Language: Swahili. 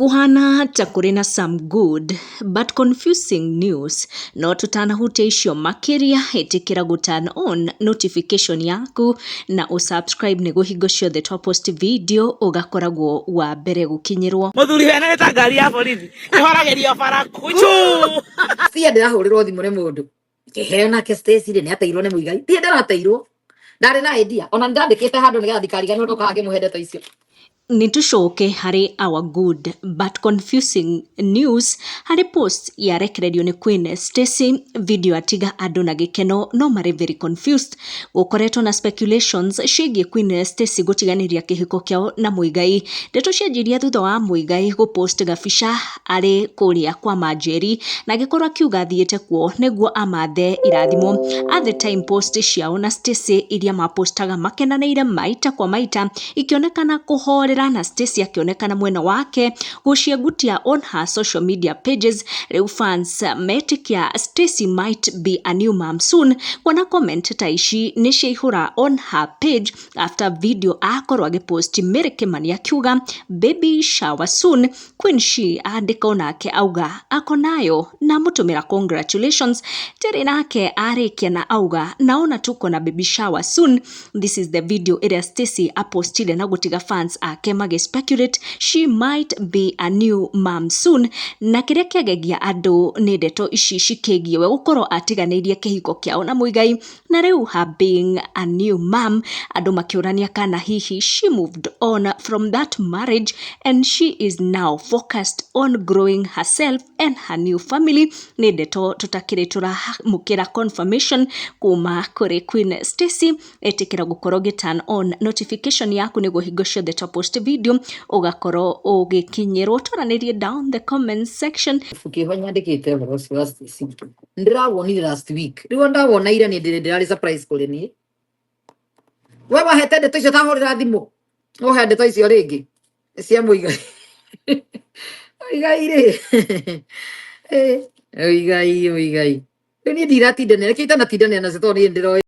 Kuhana ta kũrĩ na some good but confusing news, no tutanahutia icio makiria ĩtĩkĩra turn on notification yaku na usubscribe nĩguo hingo ciothe twa post video ugakoragwo wa mbere gũkinyĩrwo. Muthuri wena nĩ ta ngari ya borithi ĩhoragĩrio bara kuchu cia ndĩrahũrĩrwo thimũ nĩ mũndũ kĩheo nake Stacy nĩ ateirwo nĩ mũigai tie ndĩrateirwo ndarĩ na idea ona ndandĩkĩte handũ nĩgetha thikariganĩrwo ndoka ngĩmũhe ndeto icio. Nitucoke harĩ our good but confusing news harĩ post yarekererio nĩ Queen Stacy video atiga andũ na gĩkeno no marĩ very confused. Gũkoretwo na speculations ciĩgiĩ Queen Stacy gũtiganĩria kĩhiko kĩao na Muigai. Ndeto cianjirie thutha wa Muigai gũpost gabica arĩ kũrĩa kwa Manjeri na gĩkorwo akiuga athiĩte kuo nĩguo amathe irathimo. At the time post ciao na Stacy iria mapostaga makenanĩire maita kwa maita ikionekana kũhorera na Stacy akionekana mwena wake gũciengutia on her social media pages. Rĩu fans metikia Stacy might be a new mom soon, wana comment ta ici nĩ ciaihũra on her page after video akorwo agĩpost Mary Kimani akiuga baby shower soon. Queen Shi andĩka onake auga ako nayo na mũtũmĩra congratulations. Terry nake arĩkia na auga naona tuko na baby shower soon. This is the video ĩrĩa Stacy apostile na gũtiga fans ake speculate she might be a new mom soon. Na kĩrĩa kĩagegia andũ nĩ ndeto ici cikĩgiĩ we gũkorwo atiganĩirie kĩhiko kĩao na Muigai na rĩu her being a new mom. Andũ makĩũrania kana hihi she moved on from that marriage and she is now focused on growing herself and her new family. Nĩ ndeto tutakĩrĩ tũramũkĩra confirmation kuma kũrĩ Queen Stacy. Ĩtĩkĩra gũkorwo turn on notification yaku nĩguo hingo ciothe twa post video ugakorwo ugikinyirwo. Twaranĩrie down the comment section. Fukiho nyandĩkĩte ũhoro ũcio wa Stacy ndĩrawonire last week rĩu ndawona ira nĩ ndĩrarĩ surprise kũrĩ niĩ. We wahete ndeto icio tahũrĩra thimũ ũhe ndeto icio rĩngĩ cia Muigai. Muigai rĩ Muigai rĩu niĩ ndiratindanĩra kĩta natindanĩra nacio tondũ niĩ ndĩroĩ